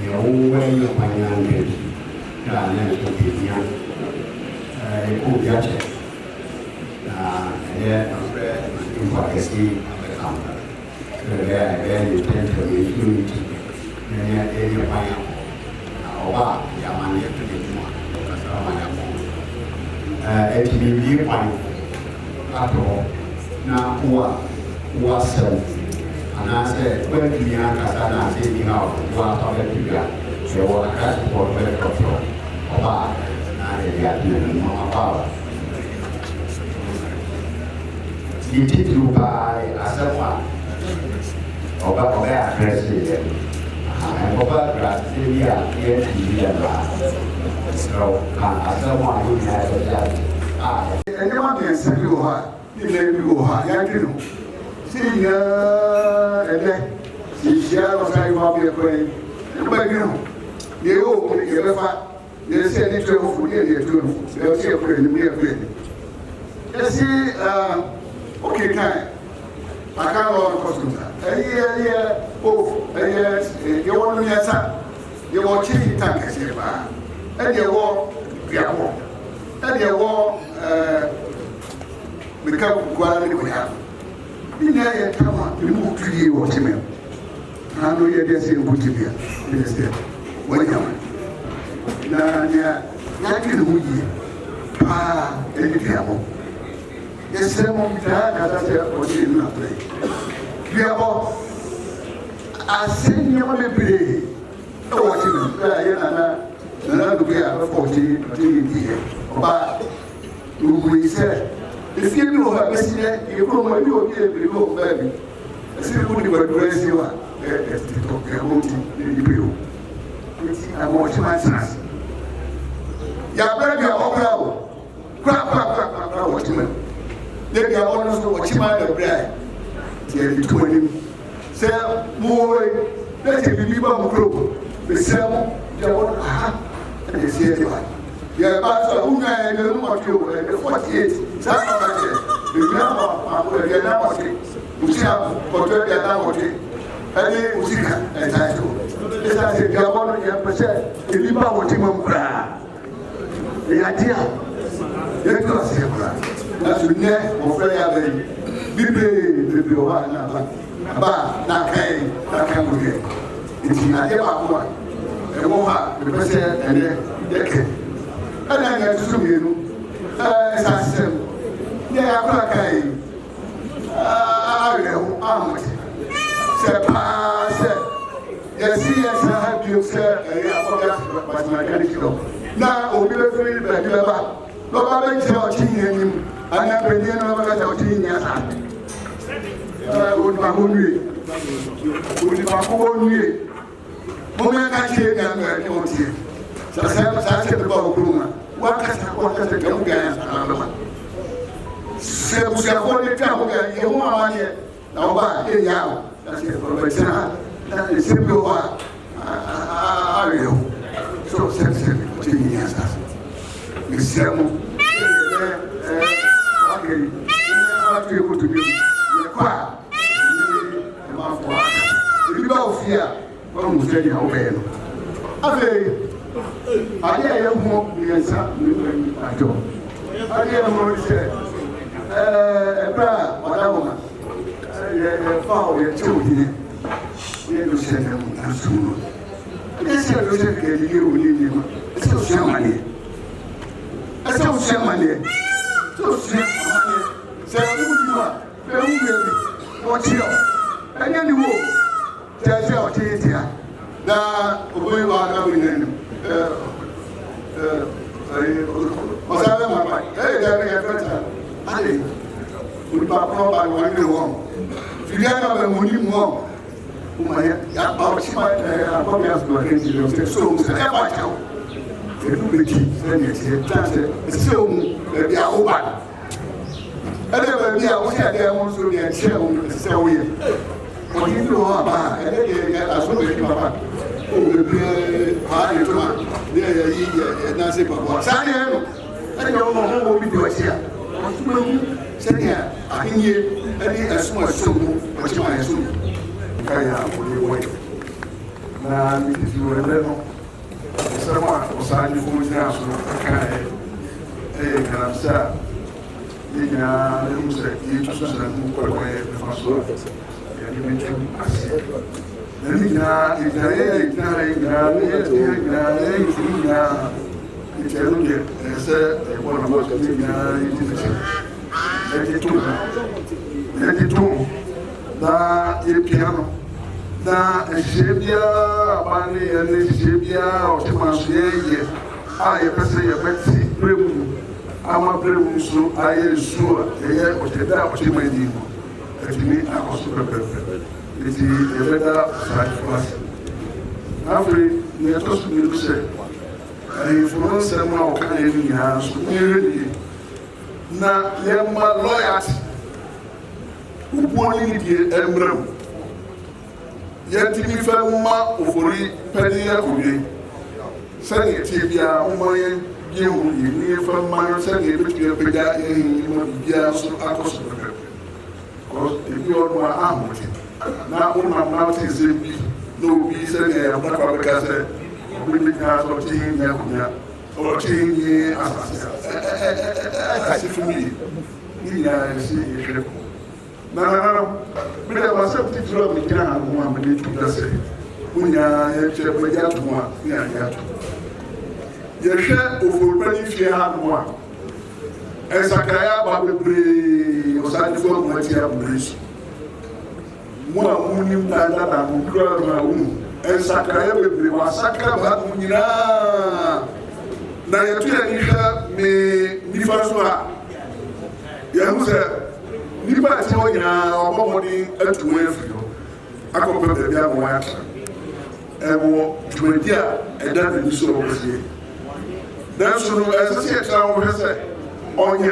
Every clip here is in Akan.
you where you find young and to be young. Could judge it. In Pakistan, where you tend to be unity. And you find out Yamani to be more. It will be one at all. Now, who was and I said, when the young Casana taking out one of the figure, they were a cat for better control. Oba, and they are doing more power. You did to buy a someone. Oba, aggressive. And Oba, Gracia, here to be a so, as someone who has a judge. And you want to say you are, you may go high. See, and then she shares a bobby of brain. But you know, they all they say it to you, they'll say a friend, me a friend. You see, okay, time. I can't go on costume. A year, you want to hear some. You want chili tank, I say, and you walk, and you walk, become quality we have. In there, come on, you move to you, watch him. I know you're just saying, put him here. Yes, sir. Welcome. Now, who you are, any trouble. Yes, sir, I said, what you not play. We are all. I send you on the play. Watch him. And we are 40 years. But we said, if you know how to see it, you know what you will, baby. I see what you are dressing you are. Let's talk about it. I'm watching my sons. Ya baby, I'm proud. Crap, watching them. They are honest to watch my bride. Tell you 20. Say, more, let's be people who grow. The same, they want and they say it. Yeah, but who I don't want you and the 48. That's what I said. The number, the number, we have for 20 and Usika, and I do. As I said, you are 100%. The people want him cry. The idea, let us say, that's the net of prayer. Bibi, one, but not paying, that can be it. It's not ever one. And one, the president, and then, and I get to you, as I said, yeah, I'm say, yes, I have you, sir, but my candidate. Now, we'll be very bad. No, I make your team him, and I bring you over your team. Would my own way. Would my own way. Moment I came and I don't see. So I said about Bruma. What can the young guy? Say, we are going to come again. You want money? Now, buy a young. That's it for my son. That is simple. Are you? So sensitive to me as us. Miss Samu. Okay. What you put to me? Quite. The people of here, when we say how well. I hear home, yes, I do. I hear him say, what woman. Follow your children. You send them as soon. They say, you need him. It's so shamany. It's so shamany. So shamany. Say, who you are? What's your? And then you will tell you what it is here. Now, we are going in. What's that? My mind. Hey, there is a better. I would not know by one new home. If you have a money more, my probably has to attend to your so ever tell. The movie, then it's so they are over. And then we are there also the shell so we. What you know about and then as well as Papa. Oh, the hard to man. There, Nancy Papa. Sanya, I don't know what we do here. Sanya, I can hear any as much so what you might assume. I am only wait. na midi wele no sama osani fo nya so kan kanamsa nya musa yitu so mu ko ko e faso ya ni metu ase ni nya itero ke ese e bona mo so nya yitu na e piano na ejebia abane ene ejebia o te mansuye a ye pese ye beti bremu ama bremu so aye so ye o te da o te mani mo etini akoso pepepe eti ye beda sacrifice afri ne to su ni se ai funo se ma o kan ye ni ha so ni na ye ma loyalty uboni ni die embrem yɛntimi fɛ ma ofori pɛni akɔwie sɛdeɛ tie biara woma yɛ hu yi ne yɛfa ma sɛdeɛ yɛbɛtumi apagya yɛhi ma biribiara so akɔ so pɛpɛpɛ ebi ɔno a ahote na wonam na wote nsɛm bi na obi sɛdeɛ abakɔ bɛka sɛ obi ne nyinaa sɛ ɔte hi nyɛ akonya ɔte hi nye asase akase fom yi ne nyinaa yɛsi yɛhwɛ na bila wasa mtitiro mjana mwa mditu dase unya yeche mjatu mwa nya yatu yeshe ofurpani fi ha mwa esakaya ba bebre osadi fo mwati ya burisu mwa muni mdanda na mkura na esakaya bebre wasaka ba munyina na yetu ya nisha me nifaswa ya musa nipa ati ho nyina obomodi atuwo afiro akọpẹ bẹẹbi àwọn ata ẹwọ dwumadi a ẹda n'ani so ọwọsie nanso no ẹsẹsẹ ẹkyerẹ àwọn ọhwẹ sẹ ọnyẹ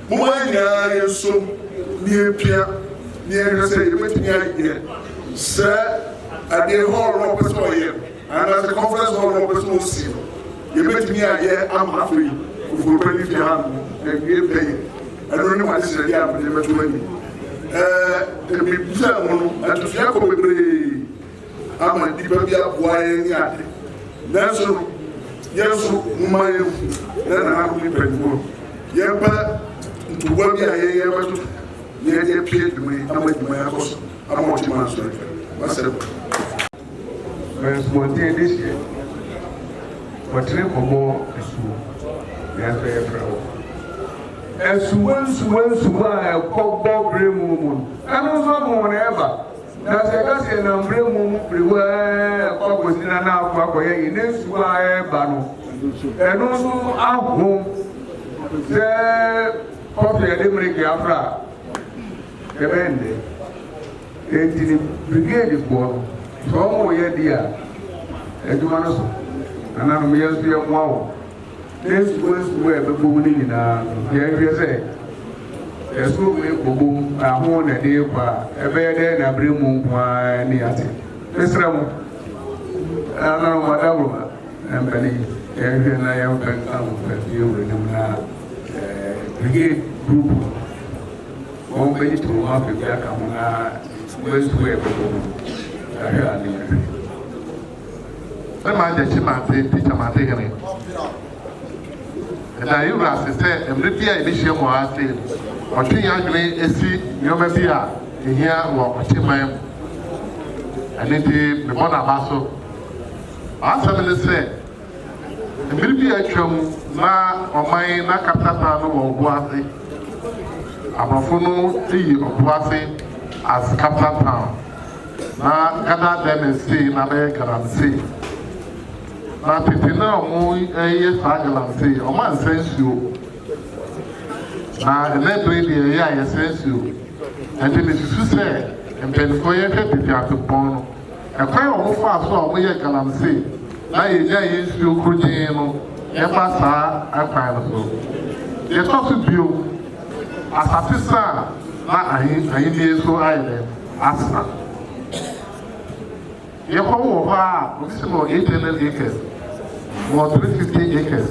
mo nyinaa yẹ nso ní epia ní ẹhwẹ sẹ yẹbẹtumi ayẹ sẹ adeɛ hall na ɔpɛ sɛ ɔyɛ anaasɛ conference hall na ɔpɛ sɛ ɔsi yɛbɛtumi ayɛ ama afei ofuropani fi ha no ɛwie bɛyɛ ɛno ne wade sɛ deɛ amede bɛto ani ɛbibisa mu no atosua kɔ bebree ama nnipa bi aboa yɛn ne ade nanso no yɛn nso moma yɛhu na nanaho ne mpanimfoɔ yɛmpa ntoboa bi a yɛyɛ bɛto na yɛde pie dwuma ama dwuma yɛ akɔ so ama ɔtema asɔre wasɛ Mɔnten de hyɛ wɔtene kɔmmɔ asuo nanso yɛfrɛ hɔ asuwa a ɛkɔbɔ berɛ mu no ɛno nso mo no ɛba na sɛ ɛka sɛ ɛnam berɛ mu berɛwa ɛkɔ akɔsi na na akɔ akɔyɛ yi ne nsuwa a ɛba no ɛno nso aho sɛ kɔfe yɛde mmereke afra a yɛbɛyɛ ndɛ enti ne brigade foɔ no sɛ ɔmo yɛ di a adwuma no so ananom yɛ nso yɛmmoa wɔ ne nsuwa a ɛbɛbɔ mu no nyinaa yɛhwɛ sɛ yɛso mu ɛkɔbom aho na ɛde kɔ a ɛbɛyɛ dɛ na berɛ mu nko ara ne yɛate mesrɛ mo ananom adaworoma na mpani yɛhwɛ na yɛmfa nka mo yɛwura nim na brigade group wɔn bɛyi to wɔn afɛ bi aka ho na nsuwa a ɛbɛbɔ mu ahwɛ a ne yɛhwɛ Ema je chimate teacher mate hene. Da yura se sɛ mmerɛ bi a yɛde hyia mu ase ɔtwe yɛn adwene esi nneɛma bi a ehia wɔ ɔkyeman ɛne nti mebɔ n'aba so asɛm ne sɛ mmerɛ bi a atwam na ɔman na kapitata no wɔ ɔbo ase aborɔfo no eyi ɔbo ase as capital town na gada dɛm ese na bɛyɛ galamsey na tete na ɔmo ɛyɛ saa galamsey ɔmo ansa nsuo na ɛnɛ bere deɛ ɛyɛ a yɛsɛ nsuo ɛnti ne susu sɛ mpanyinfoɔ yɛhwɛ tete afepɔn no ɛkwan a ɔmo faa so a ɔmo yɛ galamsey na yɛgya yɛ nsuo kurugyen no yɛfa saa akwan no so yɛtɔ so bio asase sa na ahenni so ayɛ dɛ asena yɛkɔ wɔ hɔ a obi sɛ wɔ 800 acres wɔ 350 acres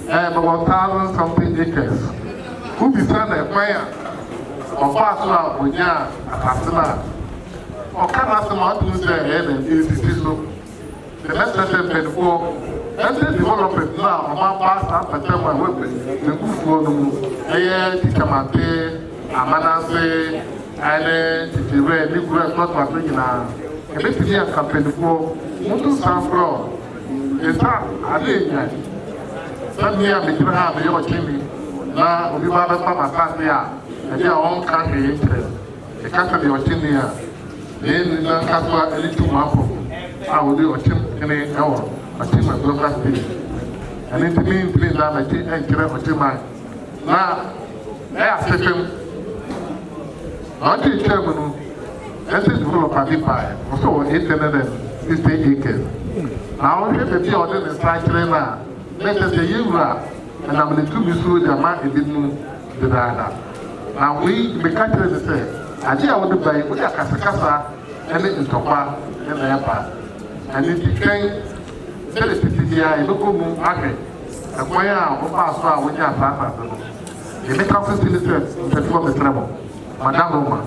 bɛwɔ 1,000 something acres wobisa na ɛkwan a ɔfaa so a ɔnya asase no a ɔka n'asɛm a ɔtumi sɛ ɛyɛ na esisi so the next person mpanyinfoɔ ɛsɛ development na ɔman ba saa pɛtɛm a wɔbɛ n'ekufuo no mu ɛyɛ tikamate amanase ɛne titire ne kura ɛtɔtɔ aso nyinaa ebetumi aka mpanyinfoɔ mutu sanfrɔ nsa ade enya sani a megyina ha meyɛ ɔkyɛnni na obi ba bɛfa m'asase a ɛde a ɔnka hwee nkyerɛ ɛka sɛ deɛ ɔkyɛnni a ɛyɛ na nkasa ɛne tu mu afɔ a wɔde ɔkyɛm kene ɛwɔ ɔkyɛm ɛdɔka state ɛne ntumi ntumi nda m'akyi ɛnkyerɛ ɔkyɛm a na ɛyɛ asefem na ɔde nkyɛn mu no ɛsɛ developer bi paa ɔsɛ wɔ 860 acres na ɔhwɛ baabi a ɔde ne nsa akyerɛ no a na kyerɛ sɛ yɛwura ɛnam ne tumi so gyama ebi no dedaada na wei meka kyerɛ ne sɛ agye a wɔde bae wode akasakasa ɛne ntɔkwa ɛna ɛba ɛne nti twɛn sɛde tete biara yɛbɛkɔ mu ahwɛ ɛkwan a wɔbaa so a wonye asaa asase no yɛmeka so si ne sɛ mpɛtoɔ metrɛ mɔ madam roma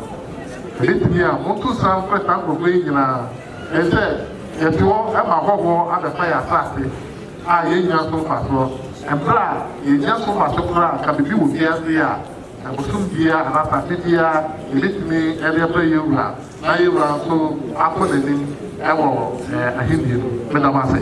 ɛde tumi a monto saa mfrɛ saa nkurɔfoɔ yi nyinaa ɛsɛ yɛte hɔ ɛma hɔhoɔ abɛfa yɛ asase a yɛnya so mfasoɔ mmerɛ a yɛnya so mfaso koraa ka biribi wɔ biase a abosom biara anasase biara yɛbɛtumi ɛde ɛbrɛ yɛwura na yɛwura nso akɔ n'anim ɛwɔ ahenni no medam ase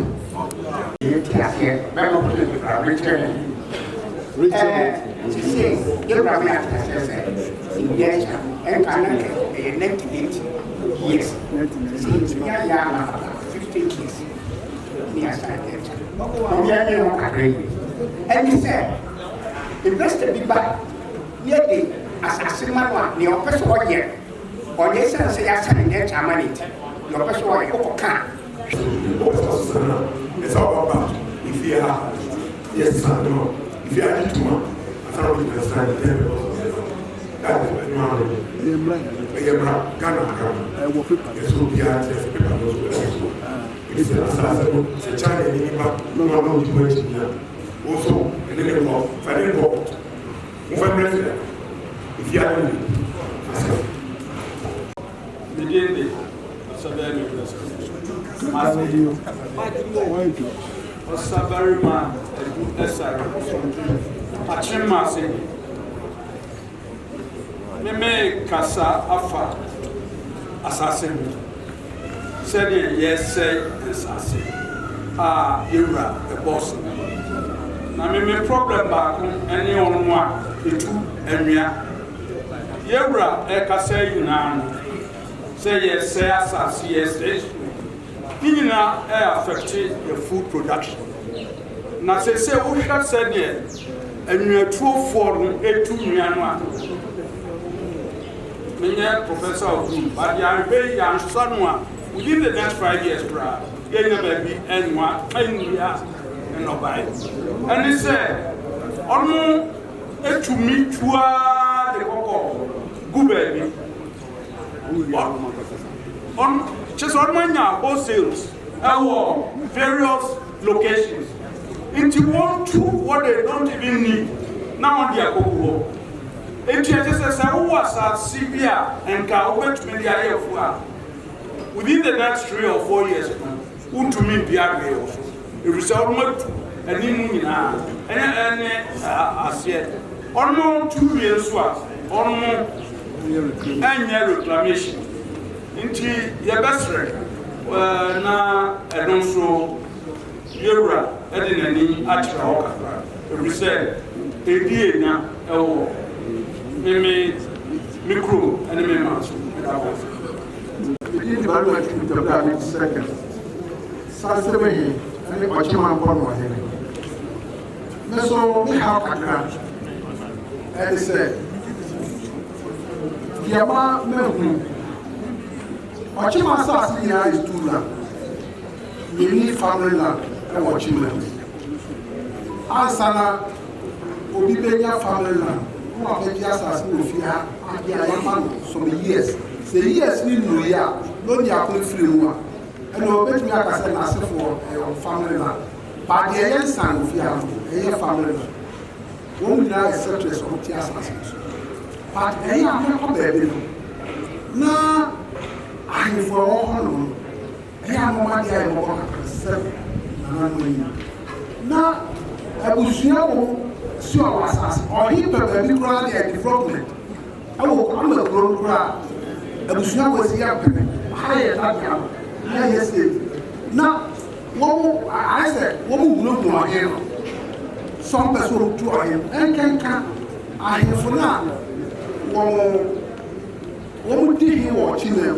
and he said, investor be back near the assassin man, the office or yet, or yes, and say, I send it, I manage your office or you can. It's all about if you are, yes, no, if you are too much, I thought you understand the table. That is what you are. It's a China no situation. Also, a little more, financial. If you are the day, me kasa afa assassin said yes say assassin yewura the boss na me problem back any on one etu enwia yewura e kasa yuna say yes say assassin yes Nina affected the food production. Na say we should say there and you are true for etu nyanwa. Menya professor of food, but you are very young son within the next 5 years, bra. Getting a baby and one and no buy. And he said, Omo etu mi tua the coco, good baby. On just on my sales, our various locations. Into 1, 2, what they don't even need. Now they are cocoa. Into just who was a CBA and Kaowet Media within the next 3 or 4 years, who to me be also. It was almost an in and as yet. Almost 2 years was almost annual reclamation. Into your best friend, na and also Yura, and any article. We said, a dear now, micro and members. The environment of that in seconds. Saturday, and the Pachiman Pond here. So we have a grant. And he said, Yama Melbourne. Ochima Sass here is 2 land. You need family land and watching land. Asana Obibenya family land. Who are the Sass who fear and some years. The years need no year, no year free one. And obey me as I said for family land. But the young son of your family land. One now is such as Otias. But I am not baby. Now I for all. I am one day I walk now, I will see our assassin or he perfectly ground and development. I will come a grown crowd. I will see was young. Higher than yes, now, I said, what will look to my hero? Some person to him and can I have for now. What would he watching them?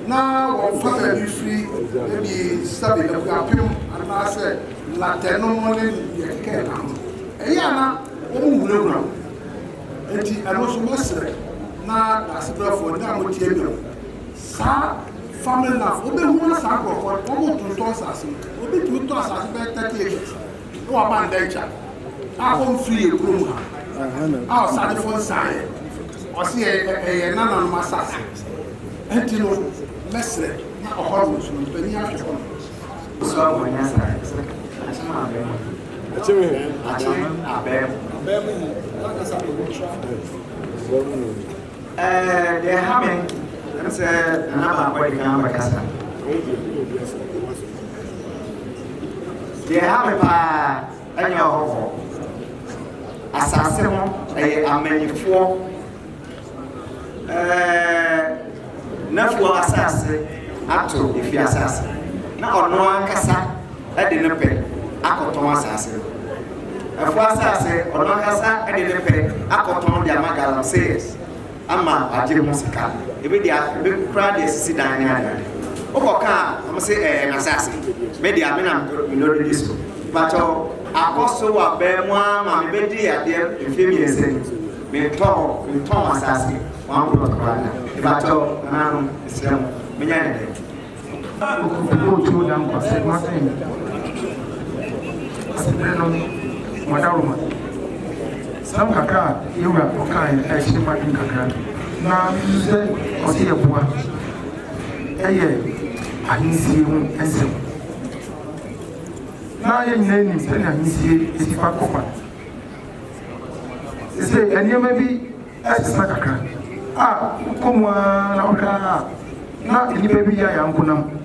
Now, one father you free, maybe study the appeal, and I said, Latino money, you can't come. Ayana, oh, and I was master. Now, as a girl for now, what you Sa family life, obe who sa go for, obe to toss us, obe to toss us back 30 years. No man danger. I won't free a room. I'll start for side. Or see a nana massas. And you know, mestre, not a horse, but you have to come. So, when I say, they're having another way to they have a your assassin, a many four Nafu assassin, acto if you assassin. Now, no one cassa, I didn't pay. Akoton assassin. A four assassin, or no cassa, I didn't pay. Akoton Yamagalam says, Ama, I did musica. If they are big crowd, they sit down here. Oka, I'm say an assassin. Maybe I mean, I'm not this. But I also a bear one, my baby at the infamous thing. Me talk, assassin. One block right. But now, it's me. Go to them, I said, Martin. I said, Madame, some kaka, you are okay, I see my kaka. Now, you say, or see a boy. I didn't see you and so. Now, your name is telling me, it's a papa. They say, and you may be as a kaka. Come on, now, any baby, I am going.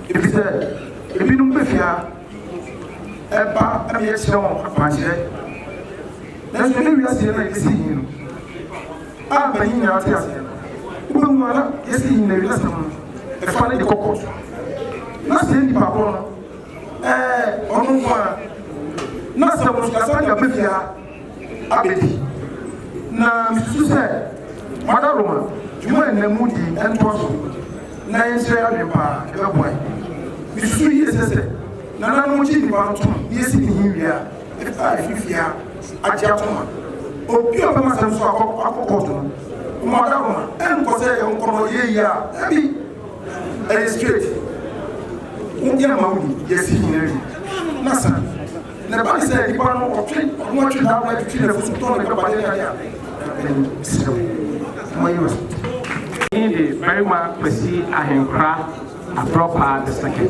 If you said, if you don't be fair, a bar, I mean, so much. That's when we are seeing like this. I'm paying out here. Woman, yes, in the last one, a funny cocoa. Not saying the papa. On one, not so much as I am here. Abedi. Now, Mr. said, Madame, you were in the moody and possible. Now, you say, I'm a boy. It's 2 years, I said. Nana, no chini about him. Yes, in here. If I fear, I jump on. Oh, pure myself, so I caught Madame, and was a young colonel, yeah, Abby. And it's straight. Yes, he knew. Nasa. Nobody said, you are not trained. I want you to have like to kill a foot on the very much perceive a hand craft. A proper the second.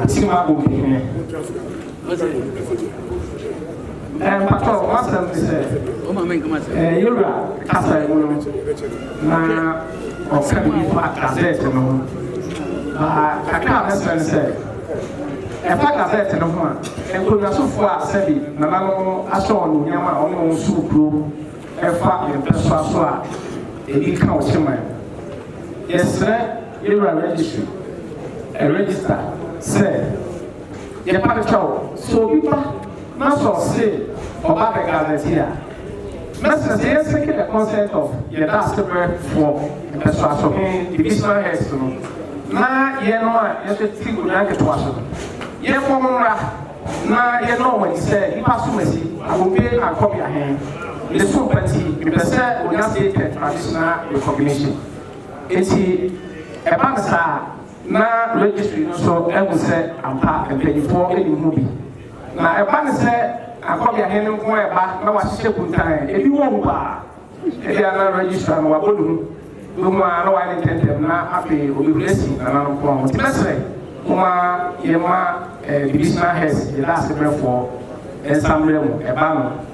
Sima will be here. And Patrol, what's that? You're a Casa, now, or can be back as it, you know. I can't say. A fact of that, no one. And could also far say, Nano, I saw Yama on Suku, a fact in Pessoa, a big house. Yes, sir, you're a registry. A register, say, your patrol, so people must all say, or back a guarantee. Master says, second the consent of your last birth for the persuasion, divisional heads. Now, you know, you should think like it was. Your former, now, you know what he said, he passed to I will pay and copy a hand. The superty, the percent will not take traditional recognition. It's a banner. Na registry so I will say I'm part and pay for any movie. Now, a banner said, I call your hand and go back. Now, I say, good time. If you won't buy, if they are not registered, no one, I intend them now. Happy will be blessing and I'm going to say, Uma, Yama, divisional heads, the last for a Samuel, a banner,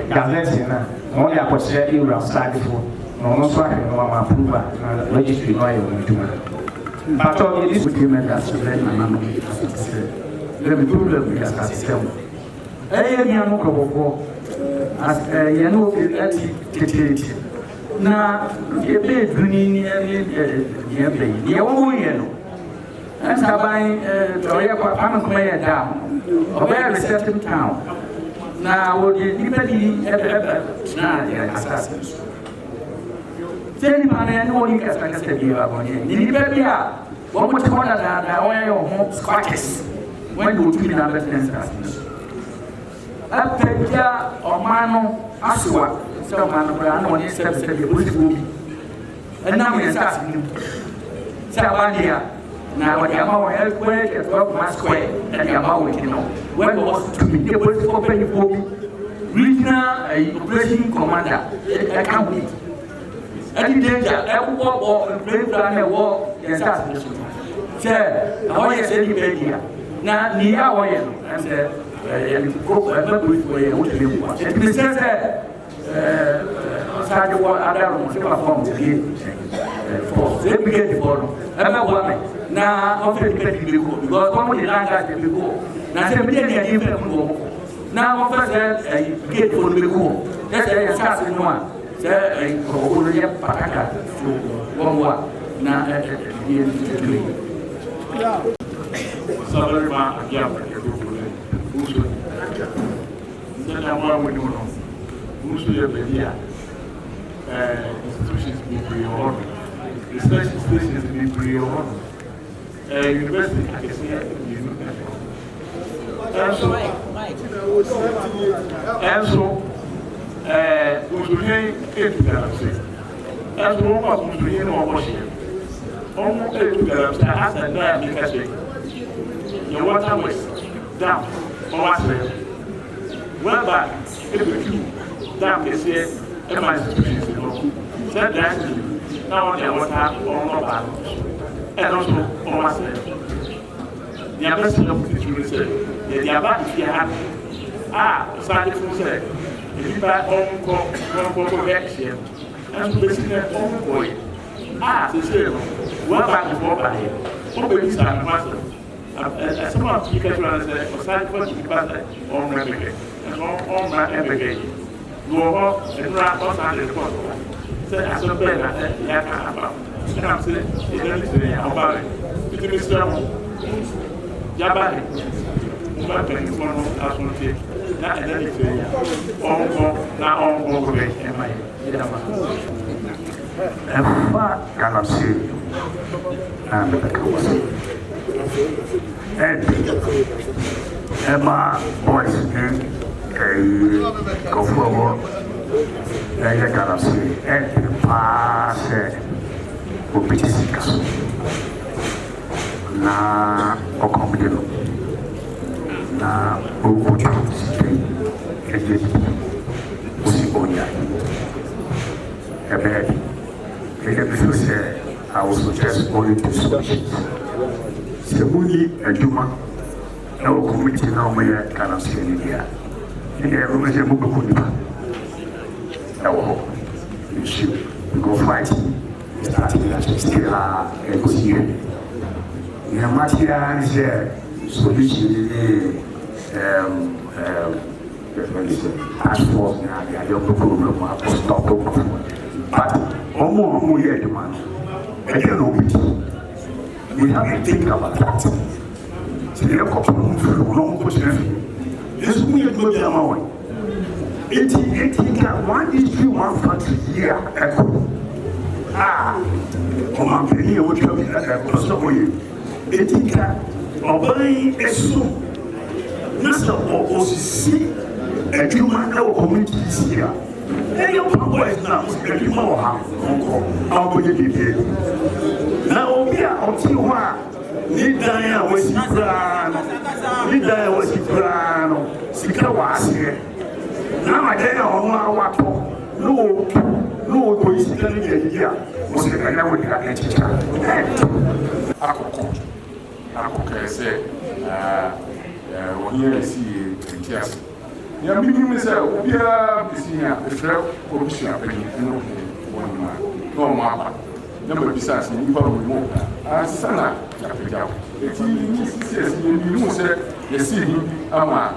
Gazette, only I could share you outside before. no so ahwe no ma approve na registry no ayo nduma but all this document as very man no let me problem with that system ya no ko as ya no tete na ebe duni ni ya be ya wo ye no asa ban to ya kwa pan kuma ya da oba reception town na wo di dipedi na ya asas teni mana ni woni ka saka bi ba woni ni dipedi a wo mo te wona da wo ya ho squatters when you do na business apeja omano aswa so mano bra no ni step bi police bi na mo yesa ni sa bandia na wa ya ma wa el kwe ke to ma square and ya ma we no when was to be the police for pay for me regional operation commander I can't wait any danger e wo play plan e wo yesa se awon yesa ni be dia na ni awon ye no and and go police for ye wo te be kwa and me say Sadio Adaro se perform the for they begin the ball ema wa me na of the depend the go because come the language the go na se me dey dey fe mo na of the get for the go that's the start no one say ko no ya pataka wa na Sabarima ya uso ndana mwa mwini uno uso ya bedia institutions be pre-ordered, research stations be pre-ordered, university academia and so Usually, and so what was doing or washing. Almost 8 grams, I asked and I make a shake. Your water was down or what's there. Well, back, if you down is here, and my institutions said that now on the water or no balance. And also on what's there. The ambassador of the children said, the above here had started from say, if you buy one reaction, and to listen at home boy. To say, well, back before by him. What will you start, master? Some of you can say, or side for the father on my brigade, and on my brigade. You are and wrap us under the pot. Say, I saw better at the Yaka. And I'm saying, it's not listening about it. It's a mystery. Jabari, uma penny for no assunto, na energia, na ongoing, é mais. É uma galaxia, é uma voz que conforme é a galaxia, é passe o psiquico. Na okomdino na okoto eje usibonya ebe because say I was just going to switch semuni aduma na okomiti na omoya kana sini dia ni e rume je mugo kunipa na wo issue we go fight starting at still negotiate. Yamatia is a solution task force now. They are your problem to stop but almost yet, man. I don't know. We have to think about that. So you have to long question. This is me go there my way. 18 one issue, one country here. Come on, penny, what you have that etika oban eso nasa osisi adwuma na wo communities here eyo boys na adwuma wo ha onko awonye bibi na obi a oti ho a ni dan a wasi brano sika wase na ma den a ono awato no ko isika ni ye ya mo se kana wo dika echicha akoko akokese woni esi entias ya minimum se obia bisia efra commission apeni no wɔn ma na wɔn aba na ma bisa ase nipa wɔn mu ansa na yapagya eti ni sisi esi yɛ ni mu sɛ yɛsi hi ama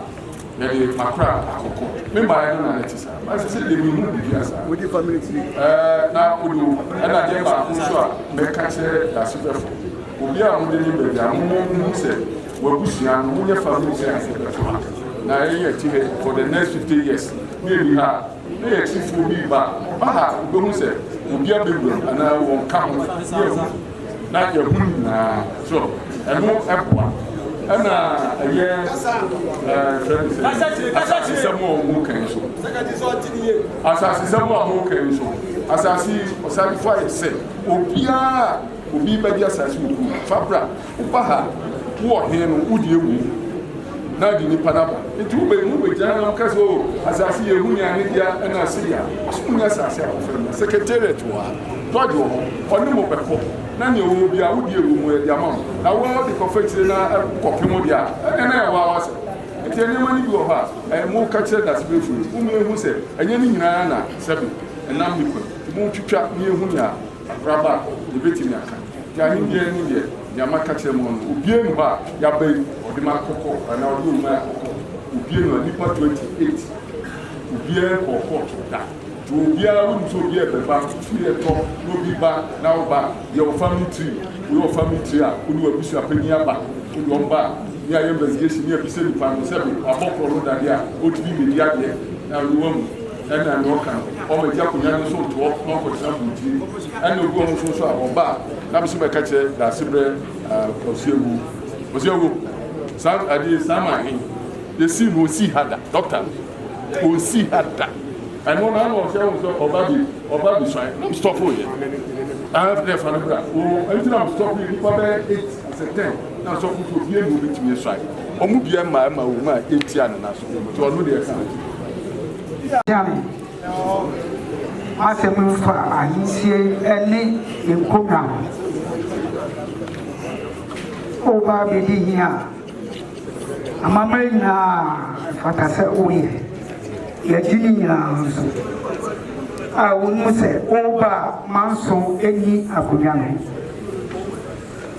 yɛde makora akɔkɔ memba yɛ no na ne te saa basi sɛ de mi mu bibi asa wodi family tree na odo ɛna deɛ baako nso a mɛka kyerɛ dasebɛfo obi a mo de ne baabi a mo sɛ wabusua no mo yɛ family tree ase bɛfo na yɛ ti hɛ for the next 50 years ne bi ha ne yɛ ti fo bi ba ha obehu sɛ obi a bewura ana wɔn ka ho yɛ na yɛ hu nyinaa so ɛno ɛboa ɛna ɛyɛ asase sɛm a mo kan so asase sɛm a mo kan so asase ɔsane fo ayɛ sɛ obiara obi bɛgye asase wo ku fabra woba ha wowɔ hene no wode ewu na di nipa naba nti wo bɛyi wo bɛgyina na woka sɛ o asase yɛ hu nya ne dia ɛna ase ya ɔsom nya asase a wɔfrɛ no secretariat wɔ ha dɔgye wɔ hɔ ɔne mo bɛkɔ na ne wo bia wo die wo mu ɛde ama wo na wo de kɔfa kyire na kɔpe mo dia ɛna ɛwɔ awase nti nneɛma no bi wɔ hɔ a mo ka kyerɛ dasebɛfo wo mu ehu sɛ ɛnyɛ ne nyinaa na sɛbi ɛnam ne kwa mo twitwa ne ehu nya abraba yɛbɛtumi aka ya ne bia ne deɛ nyama ka kyerɛ mo no obie no hɔ a yaba yi ɔde ma kɔkɔ ana ɔde wo ma kɔkɔ obie no a nipa 28 obie kɔkɔ da to obiara wo nso obi ɛbɛba firi ɛtɔ n'obi ba na ɔba yɛ wɔ family tree wo yɛ family tree a wo ne wabusua panyin aba wo de ɔmba ne ayɛ investigation ne abisa nipa no sɛ abɔkorɔ no dadeɛ a ɔtumi mɛdi adeɛ na ɔde wɔm ɛna ne ɔka ɔma gya akonnwa no nso ntoɔ na ɔkɔtena buntiri ɛna obi ɔmo nso so a ɔba na bɛso bɛka kyerɛ dasebrɛ ɔsiawu saa adeɛ saa ma ahen yɛsi no ɔsi ha da dɔkta ɔsi ha da ɛno na ano ɔsɛ wo sɛ ɔba bi swan na mstɔfo yɛ ɛfɛ fa no bra ɛnti na mstɔfo yɛ nipa bɛyɛ 8 asɛ 10 na sɔfo so bie no obɛtumi swan ɔmo bia ma wo ma ɛtia ne na so nti ɔno deɛ ka Jami, asɛm mfa ahensie ne nkonnwa woba bɛdi hi a amammerɛ nyinaa fata sɛ woyɛ yɛgye ne nyinaa nso a wonim sɛ woba manso ani akonnwa no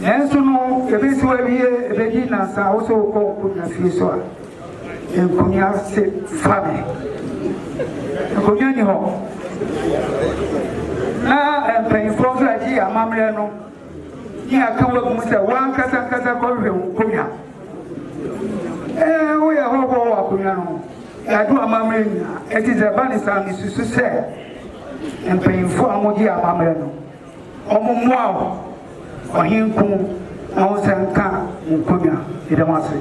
nanso no yɛbɛsi wawie ɛbɛdi nansa wo sɛ wokɔ nkonnwa fie so a nkonnwa se fa me akonnwa ni hɔ na mpanyinfoɔ nso agye amammerɛ no ne aka wagum sɛ wankasa nkasa kɔhwehwɛ nkonnwa woyɛ hɔbɔ wɔ akonnwa no yɛado amammerɛ nyinaa ɛti sɛ ba ne saa mesusu sɛ mpanyinfoɔ a mogye amammerɛ no ɔmommoa wo ɔhenko na wo sɛ nka nkonnwa ɛdɛm ase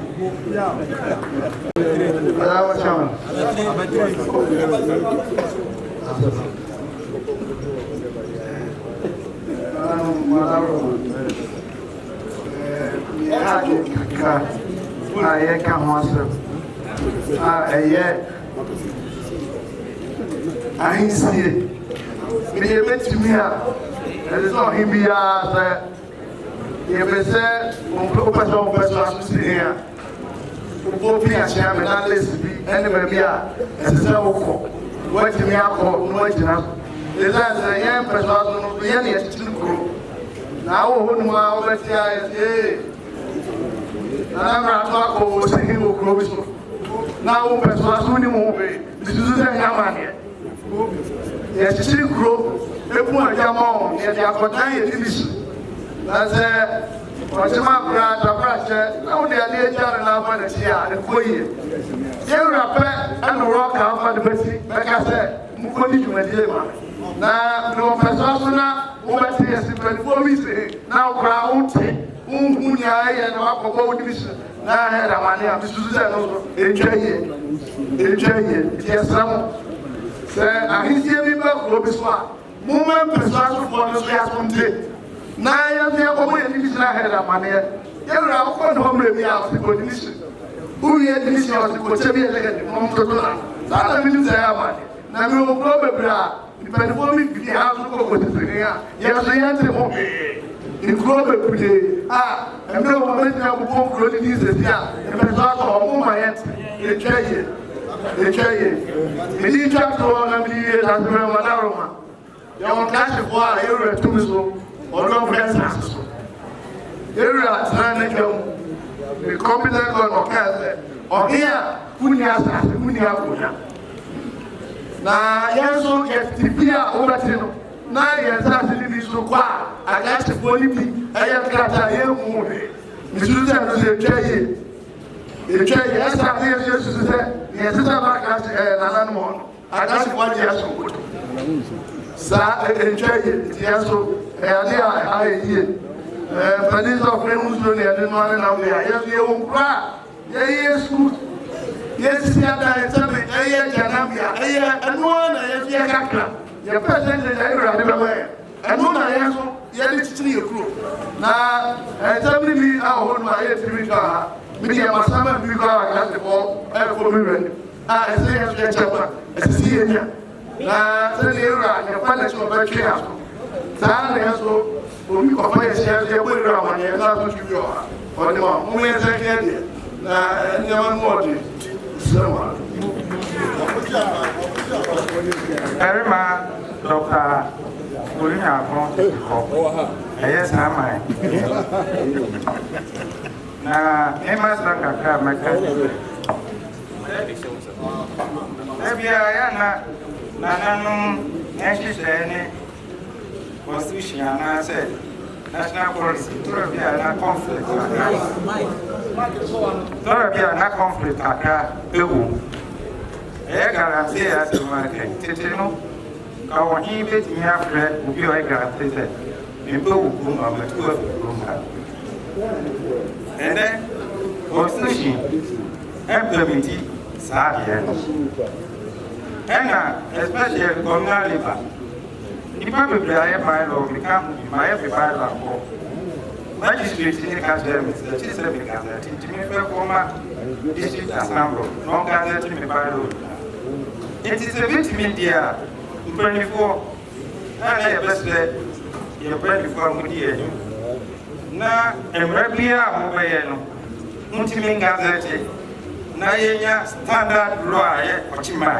yɛka ho asɛm a ɛyɛ ahensie meyɛ bɛtumi a ɛde sɛ ɔhe biara sɛ yɛpɛ sɛ wopɛ sɛ wopɛ so asose he a wobɔ pii akyea me na lesi bi ɛne baabi a ɛsɛ sɛ wokɔ woatumi akɔ na woagyina so ɛsiane sɛ yɛn mpɛ so aso no yɛne yɛkyekyere kuro na wowɔ hɔ nom a wobɛte a nana mmerɛto akɔ wɔ sɛ he wɔ kuro bi so na wompɛ so aso wonim ho bee bisusu sɛ nyɛ amanneɛ yɛkyekyere kuro ɛpu agya ma wo yɛde akɔdan yɛ division na sɛ ɔkyema koraa tabrakyɛ na wode adeɛ agya no n'afa n'akyi a ɛkɔ yie yɛwura pɛ ɛne worɔka afa no bɛka sɛ mokɔdi dwumadie ma na wɔpɛ so aso na wobɛte yɛ se mpanifoɔ bi se na wokoraa wote wonhu nea ɛyɛ na wakɔbɔ wo division na ahɛ damane a mesusu sɛ no so ɛtwa yie nti yɛsrɛ mo sɛ ahensie bi bɛ kuro bi so a momma mpɛso asofoɔ no so yɛasomte na yɛnso yɛkɔbɔ yɛ division ahɛ damaneɛ yɛwura wokɔ ne hɔ mmerɛ bi a ɔse kɔ division wowie division ɔse kɔkyɛ bi yɛ sɛ mɔmtoto na saa na menim sɛ yɛ amane na mewɔ kuro bebree a mpanifoɔ mi firi ha so kɔ kɔtesini a yɛso yɛnte ho nkuro bebree a mmerɛ wɔ mɛgyina bobɔ nkuro ne din sɛsi a mpɛso akɔ ɔmo ma yɛnte ɛtwa yie mede twa toɔ na mede wie dasemɛ madaroma yɛwɔ nkahyefo a yɛwura tumi so ɔno ɔfrɛ nsase so yɛwura tena ne dwam the competent God ɔkaa sɛ ɔhe a wonni asase wonni akonya na yɛn nso yɛte bi a wobɛte no na yɛn nsase no bi so kɔ a akahyefoɔ no bi ɛyɛ krataa yɛnhu hwee mesuru sɛ no sɛ ɛtwa yie ɛtwa yie ɛsa ne yɛso yɛsusu sɛ yɛsesɛ ma nananom hɔ no akahyefoɔ agye aso nkoto saa ɛtwa yie nti yɛn so ɛyɛde a ayɛ yie panin sɛ ɔfrɛ ho nsuo ne yɛde no ane nam a yɛso yɛwɔ nkura a yɛyɛ sukuu yɛsisi adan sɛbe ɛyɛ gyanabea ɛyɛ ɛnoa na yɛso yɛ kakra yɛpɛ sɛ nkyɛnkyɛn awurade bɛma yɛ ɛno na yɛn so yɛde kyekyere yɛ kuro na ɛnsɛm ne bi a ɔhɔ no a yɛtiri twa ha mede yɛmasama bi kɔ a akasefo ɛkɔ me wura a ɛsɛ yɛn so yɛkyɛ ma ɛsisi yɛnya na sɛdeɛ awura yɛfa n'akyi ɔbɛtwe a so saa na yɛn so obi kɔfa yɛhyɛ so yɛbɔ awura amanneɛ na so twi bi wɔ ha ɔde ma momma yɛsɛ kɛɛ deɛ na nneɛma no ɔde Erima Dr. Olunyafo ɛyɛ saa man na ɛma sa kakra mɛka ɛbia yɛna nananom ɛhyehyɛ ne constitution anaasɛ national policy tɔrɔ bi a na conflict akra ewu ɛyɛ guarantee asɛm aka tete no ka wɔhe bɛtumi afrɛ obi a ɔyɛ guarantee sɛ mempɛ wo kurom a matu afi kurom ha ɛnɛ constitution implementi saa adeɛ no ɛna especially communal labour nipa bebree ayɛ bylaw bika ma ayɛ fi bylaw akɔ magistrate ne ka kyerɛ me sɛ kyerɛ sɛ mekasɛte nti mefɛ kɔma district assembly na ɔnkasɛte me bylaw nti sɛ bɛtumi deɛ a mpanimfoɔ na yɛbɛsrɛ yɛ mpanimfoɔ a modi anim na mmara biara a mobɛyɛ no montumi nkasɛte na yɛnya standard law a yɛ ɔkyema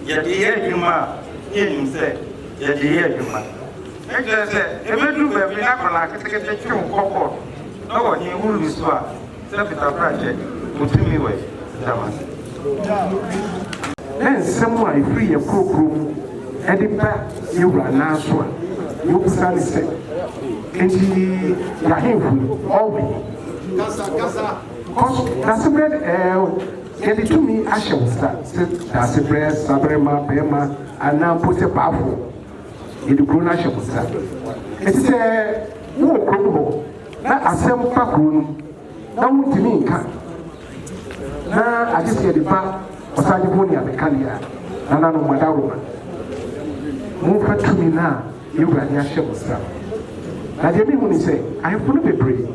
yɛde yɛ adwuma a yɛnim sɛ yɛde yɛ adwuma ɛkyerɛ sɛ ɛbɛduru baabi na akɔla ketekete twe wo kɔkɔɔ na wɔne wolu so a sɛ pitaprakyɛ wotumi wɔ damase na nsɛm a ɛfiri yɛ kurokuro mu ɛde ba yɛwura naa so a yɛwobusa ne sɛ enti yɛahemfo ɔwe daseberɛ yɛde tumi ahyɛ wo sa sɛ daseberɛ saberɛma bɛrima anaa mpo sɛ baafoɔ yɛde kuro no ahyɛ wo sa ɛti sɛ wowɔ kurom hɔ na asɛm pa kuro no na wontumi nka na agye sɛ yɛde ba ɔsagyefoɔ ne abɛka deɛ a nana no mmadaroma momfa tumi no a yɛwurade ahyɛ wo sa na deɛ mehu ne sɛ ahemfo no bebree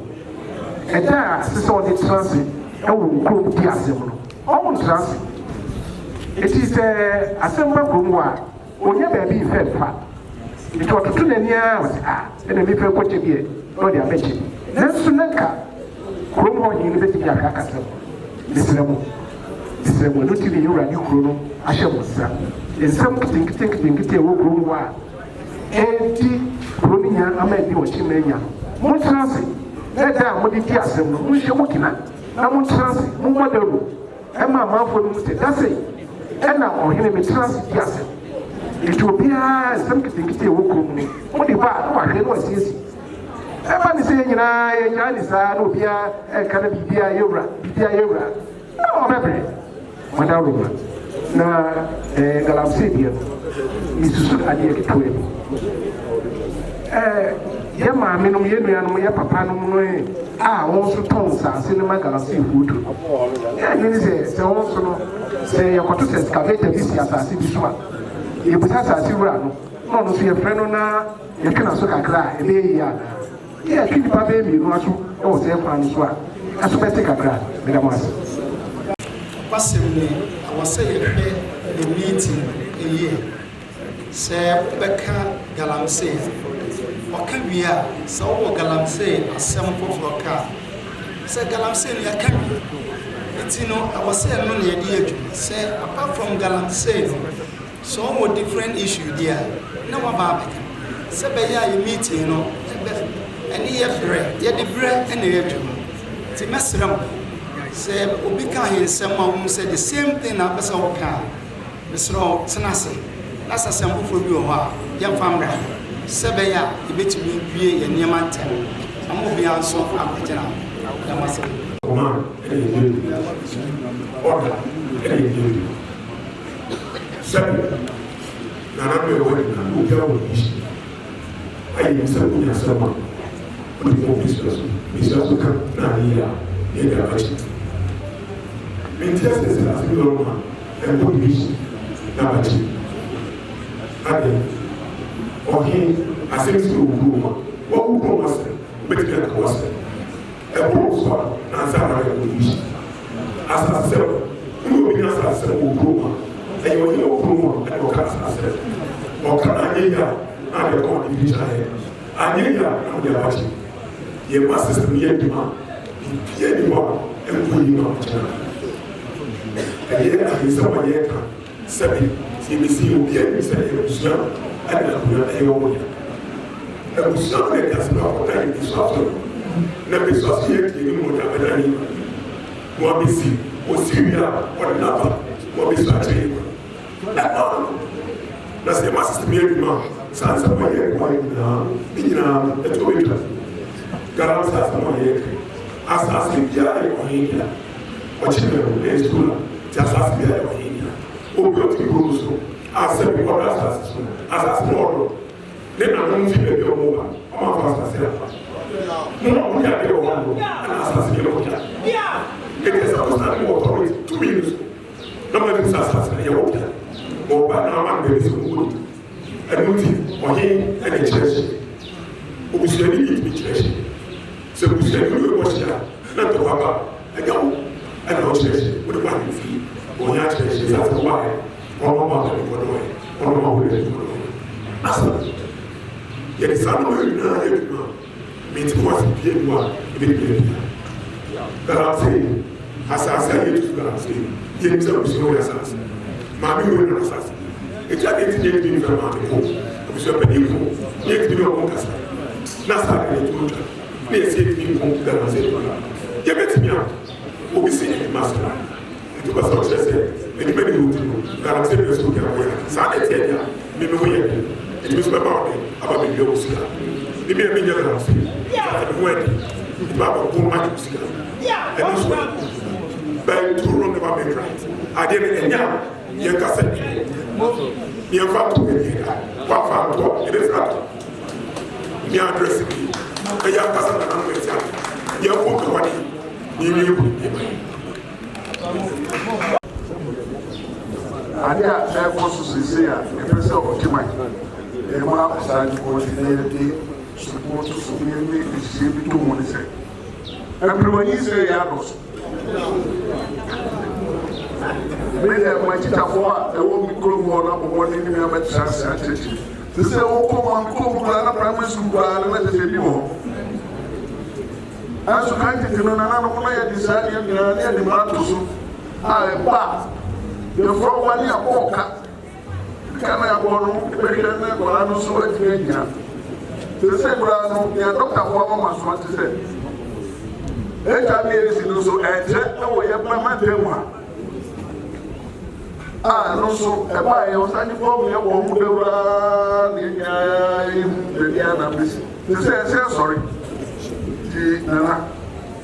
ɛda a sɛ sɛ ɔde tena ase ɛwɔ nkurom di asɛm no ɔwo ntena ase ɛti sɛ asɛm ba kurom hɔ a ɔnyɛ baabi mfɛ mfa nti ɔtoto n'ani a wɔsɛ ɛna mefɛ kɔkyɛ biɛ na ɔde abɛkyɛ nanso na nka kurom hɔ hene no bɛtumi aka kasɛm mesrɛ mu ɛno ti ne yɛwurade kuro no ahyɛ mo nsa nsɛm nketenkete ɛwɔ kurom hɔ a ɛdi kuro no nya ama ɛdi ɔkyema anya montena ase na ɛda a mode di asɛm no monhyɛ mo kena na montena ase mommɔ dawuro ɛma amanfoɔ no mu sɛ da sei ɛna ɔhene metena ase di asɛm nti obiara nsɛm nketenkete ɛwɔ kurom no mode ba a na wahwɛ na wasiesie ɛba ne sɛ yɛ nyinaa yɛgyaa ne saa na obiara ɛnka na biribiara yɛwura na ɔbɛbrɛ madawuro na galamsey deɛ no mesusu adeɛ ketewa bi yɛ maame nom yɛ nuanom yɛ papa nom no a wɔn nso tɔn nsase no ma galamsey food ɛne ne sɛ wɔn nso no sɛ yɛkɔto sɛ excavator bi si asase bi so a yɛbusa asase wura no na ɔno nso yɛfrɛ no na yɛtwe na so kakra a ɛbɛyɛ yie anaa yɛtwe nnipa bɛyɛ mmienu aso ɛwɔ sɛ ɛkwan no so a ɛso bɛte kakra meda mo ase kwasɛm ni awɔ sɛ yɛhwɛ the meeting ɛyie sɛ wobɛka galamsey ɔka wie a sɛ wowɔ galamsey asɛm foforɔ ka sɛ galamsey no yɛka wie nti no awɔ sɛ ɛno na yɛde yɛ adwuma sɛ apart from galamsey no sɛ wɔwɔ different issue deɛ a na waba abɛka Sebeya yi meeting no ene ye brɛ ye de brɛ ene ye twem ti mesrem se obi ka yensem a wo say the same thing na person wo ka mesro tenase na sasem bufo bi wo ha ye famra sebeya ibetimi bie ye niam antem amo bi anso akogena ya masem Oma order any seven na me wo na wo ga wo ni ai se ku ya sama ko ko biso kan na ni ya ye ga bachi Mintias is as you know and put this na bachi ade o hin asim to ruma what who was better than was e bo so na sa na ko this as se who be na sa se o ruma e yo ni o ruma e o ka sa se o ka na ya na de ko di jae anyega na de bachi ye ma system ye di ma ye di ma e ko ni ma cha ye na hisa ma ye ka sabi si mi si o ye mi sa ye usna ana ko na e o ya e usna ne ka sa ko ta ni so so na be so si ye ki ni mo da ba ni mo bi si o si ya o na ba mo bi so a che na se ma system ye di ma sansa ma ye ko na bina e to be garam sa ma ye asas bi ya e ko hin ya o chi me e school ti asas bi ya e ko hin ya o bi o ti ko so asas bi ko asas so asas no ne na no fi be o mo ba o ma fa asas ya no ya de o mo asas bi ko ya it is supposed to be authority 2 minutes no ma de asas ya o ya mo ba na ma be so mo ẹnuti ọ̀hìn ẹni kyerẹ́kyẹ́ obùsùnmí yìí ti kyerẹ́kyẹ́ sẹ obùsùnmí yìí wọ́n kyerẹ́ náà tó wá bá ẹ̀gá wò ẹ̀nà ọ̀ kyerẹ́kyẹ́ wọ́n ti wá ní fi ọ̀hìn akyerẹ́kyẹ́ sáà tó wá ẹ̀ ọ̀nà ọmọ àwọn ẹ̀dùnkọ̀ náà ẹ̀ ọ̀nà ọmọ àwọn ẹ̀dùnkọ̀ náà ẹ̀ asa yẹn sáà náà yẹn nyinaa yẹ dùnà mi ti wá sí bíyẹn mu a ebi ni bíyẹn bíyà galamsey asase yẹ tutu galamsey yẹ nisẹ obùsùnmí yẹ asase maame yẹ wọ́n asase eti ade ti nye ti ni fɛ maa mi ko obisua pɛ ni ko nye ti ni ɔmo kasa na sa ade ni tuo twa ne yɛ si eti ni ko galamsey ni ko yɛ bɛ ti mi a obi si ɛni ma sɔrɔ etu ba sɔ ɔkyerɛ sɛ ɛni bɛ ni o ti ko galamsey bi so kɛ ɔyɛ saa ade ti yɛ di a mi mi ho yɛ eti mi so bɛ ba ɔde aba mi bi ɔmo sika ne bi yɛ mi nyɛ galamsey saa ade mi ho yɛ di eti ba ba ko ma ti sika ɛni so bɛn tuuro ne ba mi right adeɛ mi ɛnya yɛ kasa yɛ fa to yɛ wa fa to yɛ fa to mi address bi ɛyɛ kasa na nan bɛ tia yɛ ko to wani ni mi ko ade a ɛkɔ so sese a ɛfɛ sɛ ɔkyema ɛmu akɔsa ɔdinɛɛde sokoto so ne ɛhyɛ bi to mu ne sɛ ɛpirimanyi sɛ yɛ adɔ so mede ma kyitafoɔ a ɛwɔ mi kurom hɔ no abɔbɔ ne ne meabɛtra ase akyerɛkyerɛ te sɛ wokɔ ma kurom koraa na primary school koraa no na kyɛ sɛ bi wɔ ɛnso ka tete no nana no na yɛde saa deɛ nyinaa ne yɛde mmara to so a ɛba yɛforɔ wa ne akɔɔka ka na yɛbɔ no bɛhwɛ ne kɔraa no so agyina agyina te sɛ koraa no nea dɔktafoɔ ama soma te sɛ HIV/AIDS no so ɛnkyerɛ ɛwɔ yɛ mamantam a no so ɛba yɛ ɔsane fɔm yɛ wɔ mu dawuraa ne nyinaa yi baabi a na bɛsi te sɛ ɛsɛ sɔre nti nana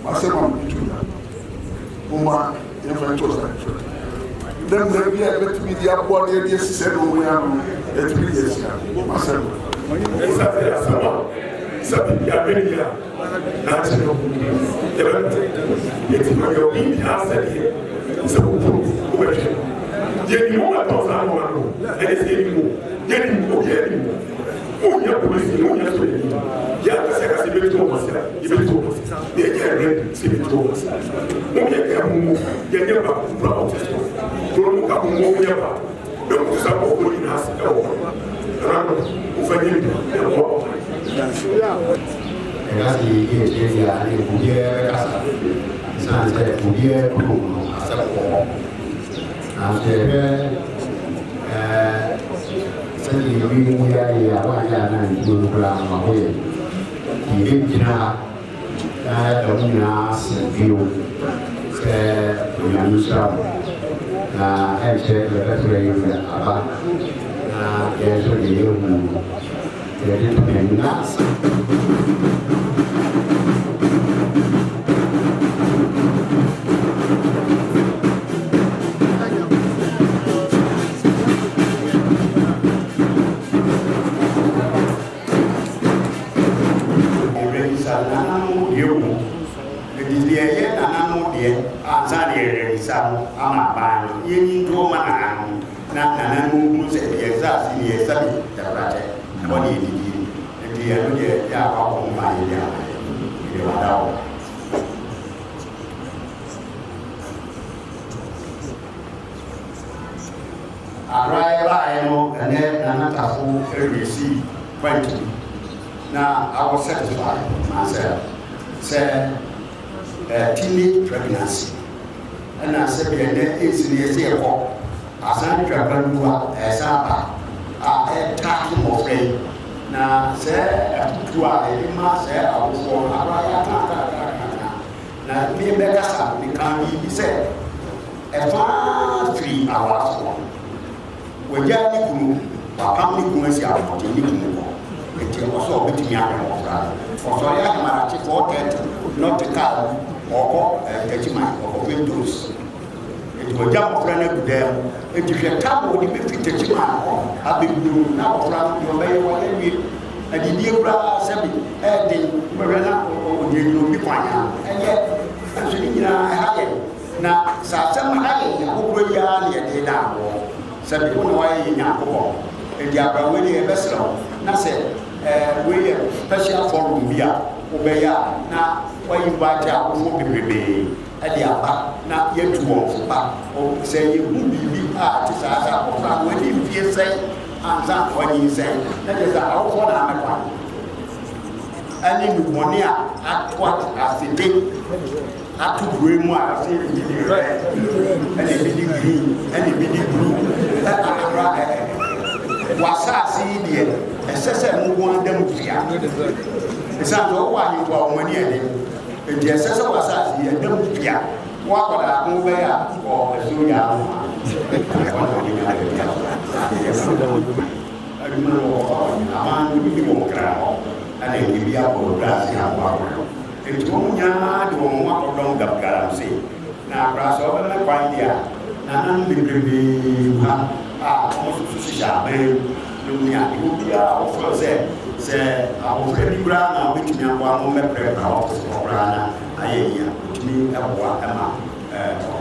masɛm a metu na moma yɛmfa nto sa dɛ mmerɛ bi a yɛbɛtumi de aboa no yɛde asi sɛ ne ɔmu yɛ ano yɛtumi de asi a masɛm sabi ya bɛ ni ya n'a ti na yɛrɛ yɛti ma yɛ o ni y'a sɛbi sɛ o bolo o bɛ kɛ yɛni mo ka tɔn sa ɲɔgɔn na ɛdi se yɛni mo yɛni mo yɛni mo mo ɲɛ polisi mo ɲɛ sɔrɔ yɛni yɛ a ka se ka se bɛ to o ma sira i bɛ to o ma sira ni yɛ yɛrɛ se bɛ to o ma sira mo yɛ kɛ mo yɛ ɲɛ ba kura o tɛ sɔrɔ toro mo ka mo ɲɛ ba mɛ mo sa ko ko ni n'a se ka o kɔrɔ ɛrɛ o fɛn yɛ bi ɛ bɔ. Kasi dia ni punya kasa, sangat punya peluru, asal pokok. Jadi seni punya ya wajah nanti no kura ma ho ye ki gina da mun na sibio se ya misra na ese le ture yi aba na yeso de yo mu de to na Now, I was satisfied myself. Say, teenage pregnancy. And I said, it's in the same hall. As I travel, as I talk more free. Now, say, to I must say, I was born. Now, me better son, we can't be said. A far 3 hours. When you are Papa mi kun si àwọn ọ̀tọ̀ ní kùn wọ̀ ètò ọ̀sọ̀ ọ̀bẹ tìmí àgbẹ̀ ọ̀fra ọ̀sọ̀ yà ni màá ti fọ́ tẹ̀tù nọ́tìkà ọ̀kọ́ ẹ̀ẹ́dẹ́gbẹ̀tìmá ọ̀kọ́ windows ètò ọjà ọ̀fra náà gùn dẹ́ ètò ìfẹ́ táàbù ní bí fi tẹ̀tìmá abẹ́gbẹ̀rù náà ọ̀fra ní ọ̀bẹ yẹ wọlé wí ẹ̀dìdí ewúrẹ́ sẹ́bi ẹ̀ẹ́dì wẹ́rẹ́ náà òdì ẹ̀yìn òbí kwanya ẹ̀yẹ ẹ̀sùn ní nyina ẹ̀ha yẹ na sàásẹ́mu ẹ̀ha yẹ àkókò yá ni ẹ̀dẹ̀ náà wọ̀ sẹ́bi wọn wá yẹ nyà àkókò ẹ̀dì àbẹ̀wò ni ẹ̀bẹ̀ sẹ̀rọ̀ náà sẹ̀ wọ́n yẹ special forum bi a wọ́bẹ̀ yá na wọ́n yí wá jẹ́ àkókò bebrebe ẹ̀dì àbá na yẹ tu wọ́n fúnpa sẹ̀ yẹ hu bìbí a ti sàásà ọ̀fà wọ́n ní fìyẹ sẹ́yìn ansa wọ́n yí sẹ́yìn n'ẹ̀dẹ̀ sẹ́ àwòkọ́ náà mẹ́fà ẹni nùgbọ́nì a atọ́ àfẹ́dé ato bue mu a ase ebi di red ɛna ebi di green ɛna ebi di blue ɛna akora wasaase yi deɛ ɛsɛ sɛ mo wɔn adam fia esan sɛ ɔwɔ ahemfo a wɔn ani ɛde eti ɛsɛ sɛ wasaase yi adam fia wɔn akɔda ako bɛyɛ a ɔ ɛso yɛ ano a ɛwɔ na ɔde nyɛ ɛdi adwuma no wɔ hɔ aman no bi wɔ nkran hɔ ɛna ebi abɔ graase abɔ akɔdɔ eti wɔn nyinaa de wɔn ho akɔdɔm galamsey na akora sɛ ɔbɛmɛ kwan deɛ nanan bebree ha a wɔn nso hyehyɛ abɛn no mu a ebi biara wɔfrɛ sɛ abɔfra bi koraa na wɔbɛtumi aboa mo mɛprɛprɛ ɔfisi ɔkoraa na ayɛ yia wɔtumi ɛboa ɛma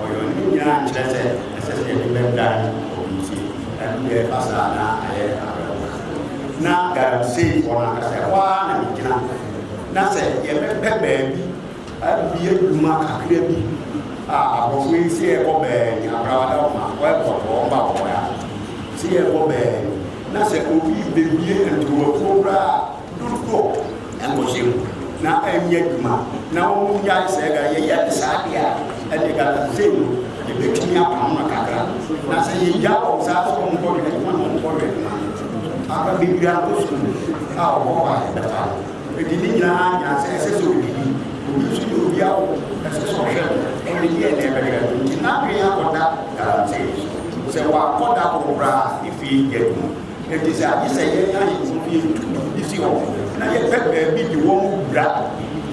ɔyɛ ne nyinaa nkyerɛ sɛ ɛsɛ sɛ yɛde bɛdan ɔbi ti ɛno deɛ basa na ayɛ abrɛwɔ na galamsey wɔn akasɛ waa na ne gyina na sɛ yɛbɛpɛ baabi abi adwuma kakra bi a abɔfo yi sɛ yɛkɔ baabi abrawada wɔn a wɔɛkɔtɔ wɔn ba wɔn a sɛ yɛkɔ baabi na sɛ obi bebie ntomakuo koraa dodoɔ ɛnkɔhyɛ mu na ɛnyɛ adwuma na wɔn gya sɛ ɛga yɛyɛ de saa deɛ a ɛde galamsey no yɛbɛtumi apam no kakra na sɛ yɛgya wɔn saa sɛ wɔn nkɔdwe adwuma na wɔn nkɔdwe adwuma aba bebree akɔ sukuu a wɔkɔ hɔ a yɛbɛfa edi ni nyinaa nyina sɛ ɛsɛ sɛ odidi obi nso yɛ obi awo ɛsɛ sɛ ɔhwɛ ɔde yɛ ɛna ɛbɛhwɛ nti n'adwene akɔda galamsey sɛ wakɔda koraa efi yɛ dum eti sɛ adi sɛ yɛ ayɛ nso yɛ tu bi si hɔ na yɛ pɛ baabi di wɔn wura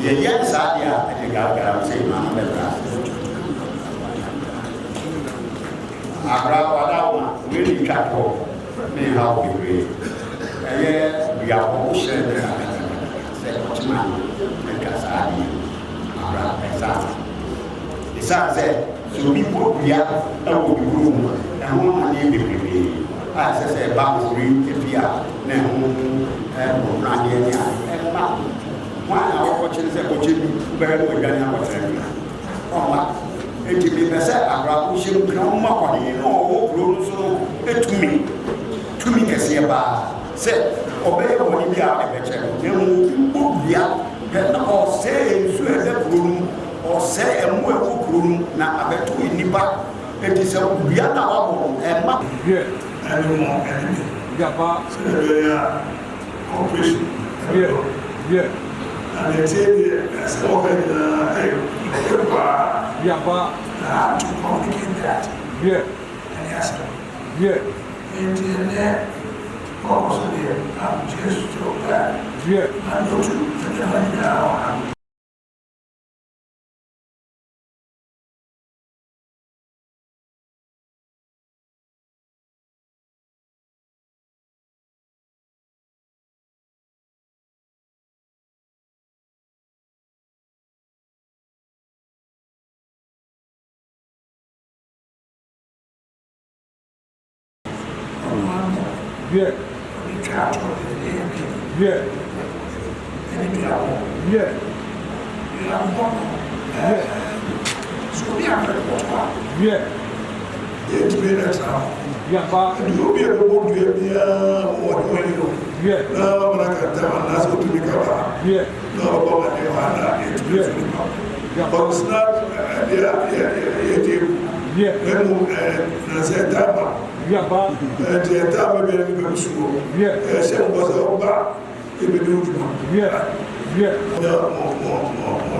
yɛ yɛ saa deɛ a ɛde galamsey ma bɛbra abra wada wɔn a wɔn ani twa tɔ ne ha wɔ bebree ɛyɛ bia wɔn hyɛ ne ha sɛ ɔtuma ɛka saa deɛ abra ɛsa ɛsan sɛ sɛ obi bɔ dua ɛwɔ duro mu ɛho adeɛ bebree a ɛsɛ sɛ ɛba nfori efi a na ɛho ɛbɔnna adeɛ ne a ɛma wɔn a wɔkɔkyerɛ sɛ kɔkyɛ bi bɛyɛ no ɔdwane akɔkyerɛ bi ɔma eti bi bɛ sɛ abra wohyɛ mu kena wɔn akɔde na ɔwɔ kuro no so tumi kɛseɛ baa sɛ ɔbɛyɛ bɔne bi a ɛbɛkyɛ no na mu obia na ɔsɛe nsu ɛda kuro no ɔsɛe ɛmo ɛwɔ kuro no na abɛto nnipa eti sɛ obia na wabɔ ɛma ɛnumɔ ɛnumɔ gaba ɛbɛyɛ operation. Yeah. And they tell me, that's all to complicate that. Yeah. And yes, Yeah. and then also there, I'm just so glad. Yeah. I know to now. Yeah. Yeah. Yeah. So we are very much. Yeah. It's been a time. Yeah. You'll be able to do it. Yeah. No, but I can tell you, that's what we got. Yeah. No, but I but it's not, Yeah. Yeah. Yeah.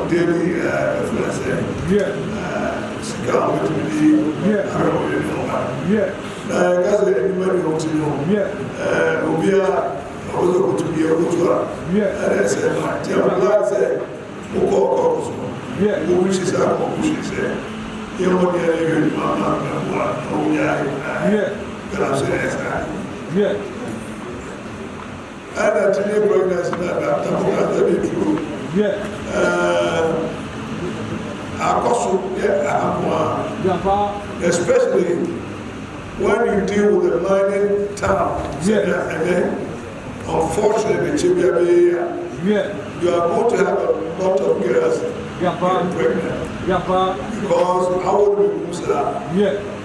Daily and today pregnancy especially when you deal with a mining town. Unfortunately, you are going to have a lot of girls pregnant. Because I would be Musa.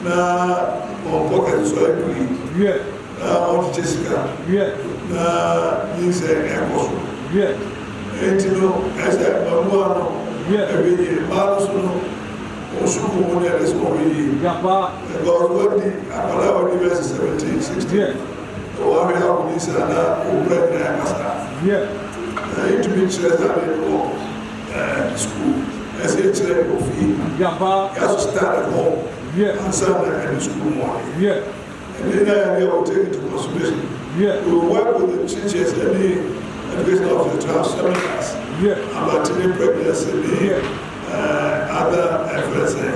Now, on pocket so agree. On Jessica. He's a apostle. And you know, as a Mamuano, every year, Manusuno, Osuku Monia is over here. Because when the Apalawa University 17, 16, so I have this and that, pregnant master. I need to be stressed out in school. As a child of him, you have to start at home. And Sunday and school morning. And then I will take it to consideration. We will work with the teachers and the education officers to have seminars about teen pregnancy and other FSA.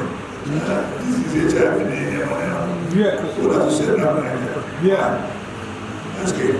This is HIV and so that's the same. That's good.